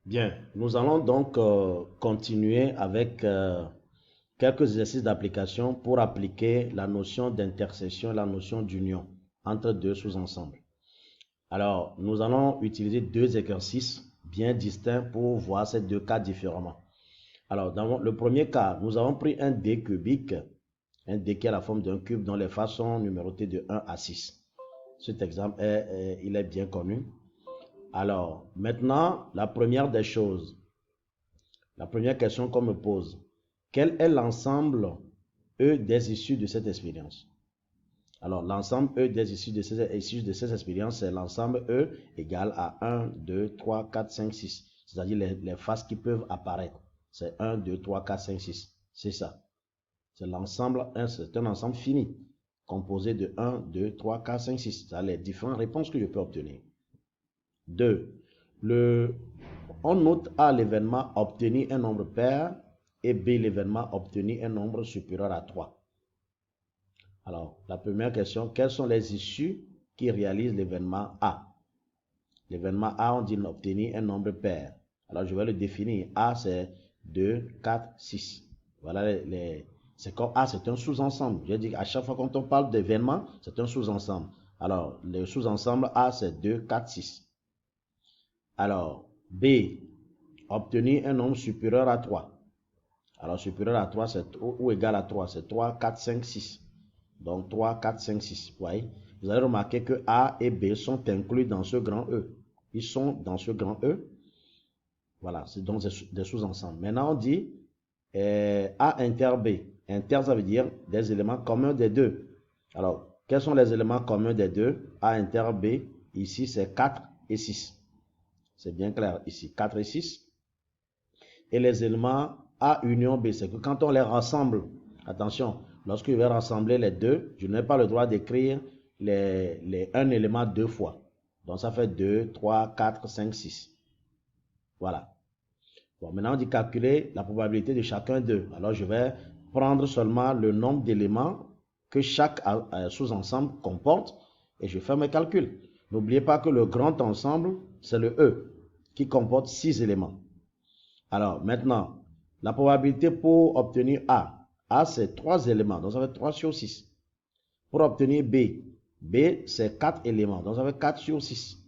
Bien, nous allons donc continuer avec quelques exercices d'application pour appliquer la notion d'intersection et la notion d'union entre deux sous-ensembles. Alors, nous allons utiliser deux exercices bien distincts pour voir ces deux cas différemment. Alors, dans le premier cas, nous avons pris un dé cubique, un dé qui a la forme d'un cube dont les faces sont numérotées de 1 à 6. Cet exemple, il est bien connu. Alors, maintenant, la première des choses, la première question qu'on me pose, quel est l'ensemble E des issues de cette expérience? Alors, l'ensemble E des issues de cette expérience, c'est l'ensemble E égal à 1, 2, 3, 4, 5, 6. C'est-à-dire les faces qui peuvent apparaître. C'est 1, 2, 3, 4, 5, 6. C'est ça. C'est l'ensemble, c'est un ensemble fini, composé de 1, 2, 3, 4, 5, 6. C'est les différentes réponses que je peux obtenir. 2. On note A l'événement obtenir un nombre pair et B l'événement obtenir un nombre supérieur à 3. Alors, la première question, quelles sont les issues qui réalisent l'événement A? L'événement A, on dit obtenir un nombre pair. Alors, je vais le définir. A, c'est 2, 4, 6. Voilà c'est comme A, c'est un sous-ensemble. Je dis à chaque fois quand on parle d'événement, c'est un sous-ensemble. Alors, le sous-ensemble A, c'est 2, 4, 6. Alors, B, obtenir un nombre supérieur à 3. Alors, supérieur à 3, c'est ou égal à 3, c'est 3, 4, 5, 6. Donc, 3, 4, 5, 6. Vous voyez? Vous allez remarquer que A et B sont inclus dans ce grand E. Ils sont dans ce grand E. Voilà, c'est donc des sous-ensembles. Maintenant, on dit A inter B. Inter, ça veut dire des éléments communs des deux. Alors, quels sont les éléments communs des deux? A inter B, ici, c'est 4 et 6. C'est bien clair ici, 4 et 6. Et les éléments A union B, c'est que quand on les rassemble, attention, lorsque je vais rassembler les deux, je n'ai pas le droit d'écrire un élément deux fois. Donc ça fait 2, 3, 4, 5, 6. Voilà. Bon, maintenant on dit calculer la probabilité de chacun d'eux. Alors je vais prendre seulement le nombre d'éléments que chaque sous-ensemble comporte et je fais mes calculs. N'oubliez pas que le grand ensemble, c'est le E qui comporte 6 éléments. Alors, maintenant, la probabilité pour obtenir A. A, c'est 3 éléments, donc ça fait 3 sur 6. Pour obtenir B. B, c'est 4 éléments, donc ça fait 4 sur 6.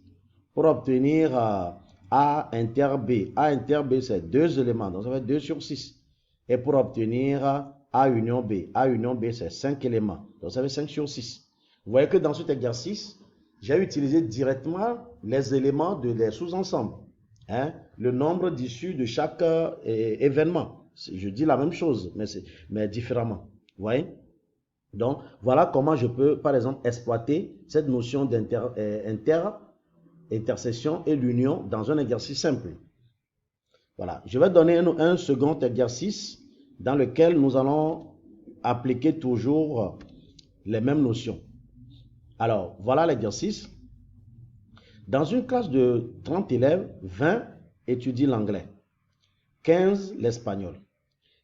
Pour obtenir A inter B. A inter B, c'est 2 éléments, donc ça fait 2 sur 6. Et pour obtenir A union B. A union B, c'est 5 éléments, donc ça fait 5 sur 6. Vous voyez que dans cet exercice, j'ai utilisé directement les éléments des sous-ensembles. Hein, le nombre d'issues de chaque événement. Je dis la même chose, mais différemment. Vous voyez? Donc, voilà comment je peux, par exemple, exploiter cette notion d'intersection et l'union dans un exercice simple. Voilà. Je vais donner un second exercice dans lequel nous allons appliquer toujours les mêmes notions. Alors, voilà l'exercice. Dans une classe de 30 élèves, 20 étudient l'anglais, 15 l'espagnol,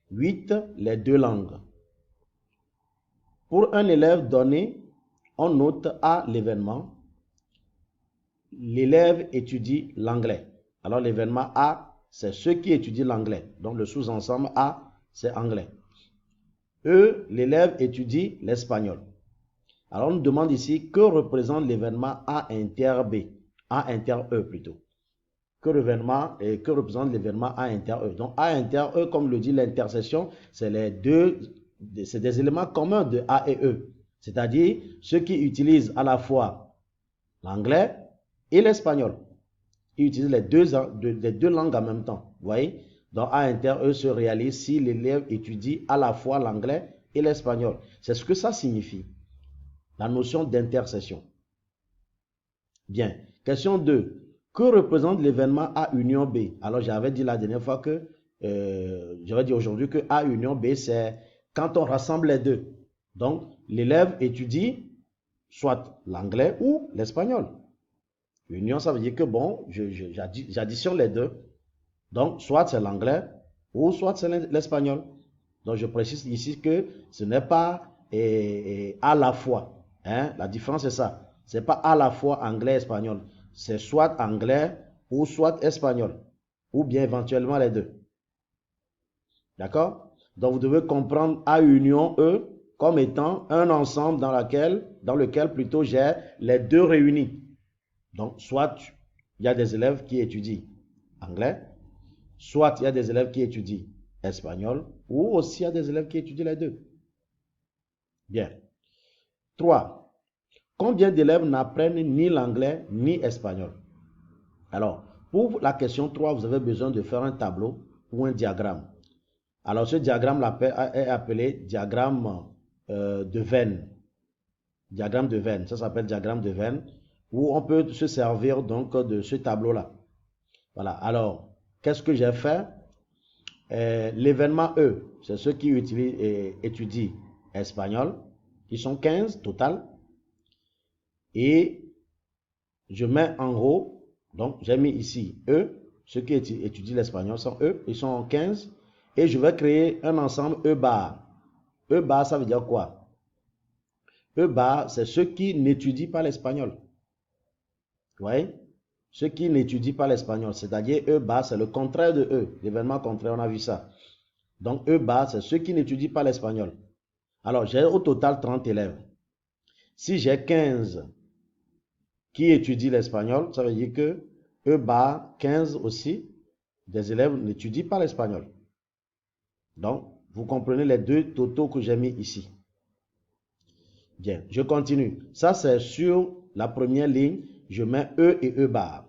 8 les deux langues. Pour un élève donné, on note à l'événement, l'élève étudie l'anglais. Alors l'événement A, c'est ceux qui étudient l'anglais. Donc le sous-ensemble A, c'est anglais. E, l'élève étudie l'espagnol. Alors on nous demande ici que représente l'événement A inter B. A inter E plutôt. Que représente l'événement A inter E. Donc A inter E, comme le dit l'intersection, c'est des éléments communs de A et E. C'est-à-dire ceux qui utilisent à la fois l'anglais et l'espagnol. Ils utilisent les deux langues en même temps. Vous voyez? Donc A inter E se réalise si l'élève étudie à la fois l'anglais et l'espagnol. C'est ce que ça signifie. La notion d'intersection. Bien. Question 2. Que représente l'événement A union B? Alors j'avais dit la dernière fois que, j'avais dit aujourd'hui que A union B, c'est quand on rassemble les deux. Donc l'élève étudie soit l'anglais ou l'espagnol. Union, ça veut dire que bon, j'additionne les deux. Donc soit c'est l'anglais ou soit c'est l'espagnol. Donc je précise ici que ce n'est pas à la fois. Hein? La différence c'est ça. C'est pas à la fois anglais et espagnol. C'est soit anglais ou soit espagnol. ou bien éventuellement les deux. D'accord? Donc, vous devez comprendre A union E comme étant un ensemble dans lequel plutôt j'ai les deux réunis. Donc, soit il y a des élèves qui étudient anglais, soit il y a des élèves qui étudient espagnol, ou aussi il y a des élèves qui étudient les deux. Bien. 3. Combien d'élèves n'apprennent ni l'anglais ni espagnol? Alors, pour la question 3, vous avez besoin de faire un tableau ou un diagramme. Alors, ce diagramme est appelé diagramme de Venn. Diagramme de Venn, ça s'appelle diagramme de Venn, où on peut se servir donc de ce tableau-là. Voilà, alors, qu'est-ce que j'ai fait? L'événement E, c'est ceux qui étudient espagnol. Ils sont 15 total. Et je mets en haut, donc j'ai mis ici E, ceux qui étudient l'espagnol sont E, ils sont 15. Et je vais créer un ensemble E bar. E bar, ça veut dire quoi? E bar, c'est ceux qui n'étudient pas l'espagnol. Vous voyez? Ceux qui n'étudient pas l'espagnol, c'est-à-dire E bar, c'est le contraire de E, l'événement contraire, on a vu ça. Donc E bar, c'est ceux qui n'étudient pas l'espagnol. Alors, j'ai au total 30 élèves. Si j'ai 15 qui étudient l'espagnol, ça veut dire que E bar 15 aussi, des élèves n'étudient pas l'espagnol. Donc, vous comprenez les deux totaux que j'ai mis ici. Bien, je continue. Ça, c'est sur la première ligne, je mets E et E bar.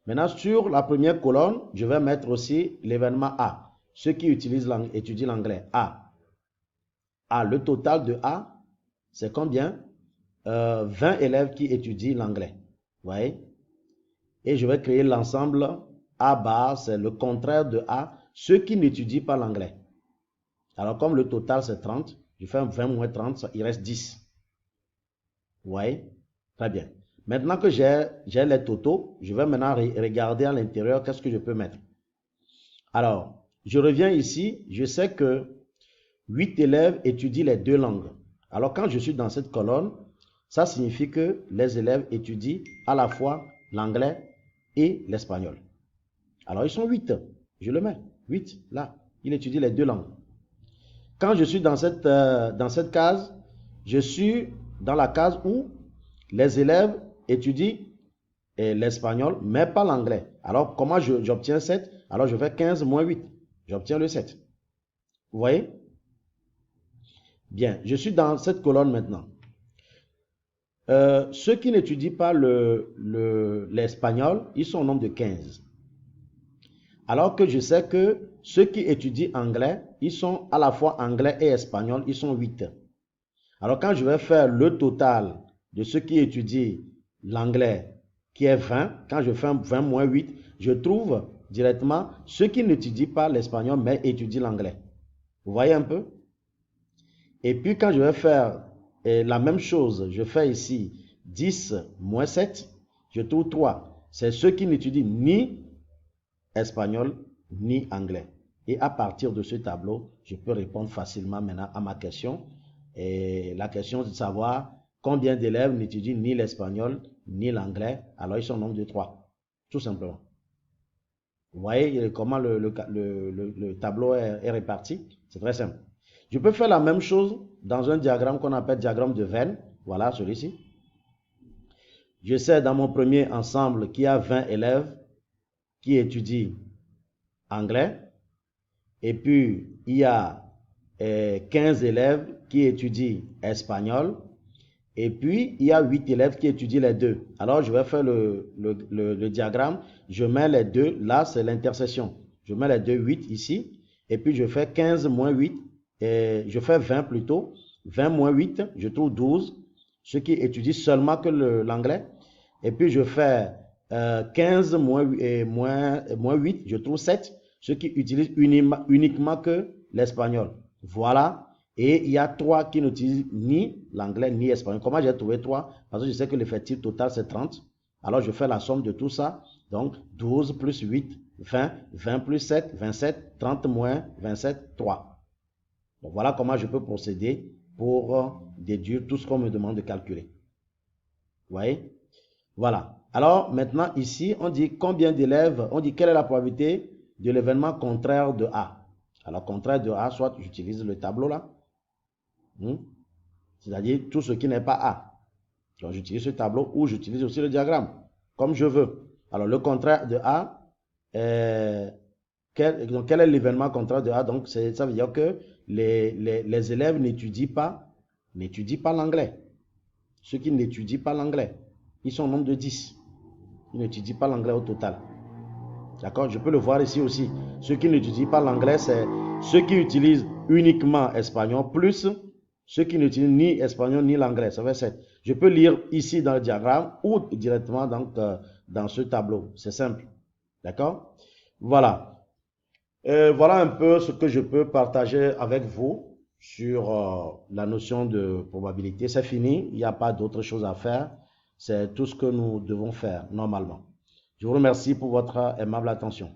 Maintenant, sur la première colonne, je vais mettre aussi l'événement A. Ceux qui étudient l'anglais, A. A, le total de A, c'est combien? 20 élèves qui étudient l'anglais. Vous voyez? Et je vais créer l'ensemble A bar, c'est le contraire de A, ceux qui n'étudient pas l'anglais. Alors, comme le total c'est 30, je fais 20 moins 30, il reste 10. Vous voyez? Très bien. Maintenant que j'ai les totaux, je vais maintenant regarder à l'intérieur qu'est-ce que je peux mettre. Alors, je reviens ici, je sais que 8 élèves étudient les deux langues. Alors, quand je suis dans cette colonne, ça signifie que les élèves étudient à la fois l'anglais et l'espagnol. Alors, ils sont 8. Je le mets. 8, là. Il étudie les deux langues. Quand je suis dans cette case, je suis dans la case où les élèves étudient l'espagnol, mais pas l'anglais. Alors, comment j'obtiens 7? Alors, je fais 15 moins 8. J'obtiens le 7. Vous voyez? Bien, je suis dans cette colonne maintenant. Ceux qui n'étudient pas l'espagnol, ils sont au nombre de 15. Alors que je sais que ceux qui étudient anglais, ils sont à la fois anglais et espagnol, ils sont 8. Alors quand je vais faire le total de ceux qui étudient l'anglais, qui est 20, quand je fais 20 moins 8, je trouve directement ceux qui n'étudient pas l'espagnol, mais étudient l'anglais. Vous voyez un peu? Et puis quand je vais faire la même chose, je fais ici 10 moins 7, je trouve 3. C'est ceux qui n'étudient ni espagnol ni anglais. Et à partir de ce tableau, je peux répondre facilement maintenant à ma question. Et la question c'est de savoir combien d'élèves n'étudient ni l'espagnol ni l'anglais. Alors ils sont au nombre de 3, tout simplement. Vous voyez comment le tableau est réparti? C'est très simple. Je peux faire la même chose dans un diagramme qu'on appelle diagramme de Venn. Voilà celui-ci. Je sais dans mon premier ensemble qu'il y a 20 élèves qui étudient anglais. Et puis, il y a 15 élèves qui étudient espagnol. Et puis, il y a 8 élèves qui étudient les deux. Alors, je vais faire le diagramme. Je mets les deux. Là, c'est l'intersection. Je mets les deux 8 ici. Et puis, je fais 15 moins 8. Je fais 20 plutôt. 20 moins 8, je trouve 12. Ceux qui étudient seulement que l'anglais. Et puis, je fais 15 moins 8, je trouve 7. Ceux qui utilisent uniquement que l'espagnol. Voilà. Et il y a 3 qui n'utilisent ni l'anglais ni l'espagnol. Comment j'ai trouvé 3? Parce que je sais que l'effectif total c'est 30. Alors je fais la somme de tout ça. Donc 12 plus 8, 20. 20 plus 7, 27. 30 moins 27, 3. Donc voilà comment je peux procéder pour déduire tout ce qu'on me demande de calculer. Vous voyez? Voilà. Alors maintenant ici, on dit combien d'élèves, on dit quelle est la probabilité de l'événement contraire de A. Alors, contraire de A, soit j'utilise le tableau là, c'est-à-dire tout ce qui n'est pas A. Donc, j'utilise ce tableau ou j'utilise aussi le diagramme, comme je veux. Alors, le contraire de A, quel est l'événement contraire de A? Donc, ça veut dire que les élèves n'étudient pas l'anglais. Ceux qui n'étudient pas l'anglais, ils sont au nombre de 10. Ils n'étudient pas l'anglais au total. D'accord? Je peux le voir ici aussi. Ceux qui n'étudient pas l'anglais, c'est ceux qui utilisent uniquement espagnol, plus ceux qui n'utilisent ni espagnol ni l'anglais. Ça fait 7. Je peux lire ici dans le diagramme ou directement donc, dans ce tableau. C'est simple. D'accord? Voilà. Voilà un peu ce que je peux partager avec vous sur la notion de probabilité. C'est fini. Il n'y a pas d'autre chose à faire. C'est tout ce que nous devons faire normalement. Je vous remercie pour votre aimable attention.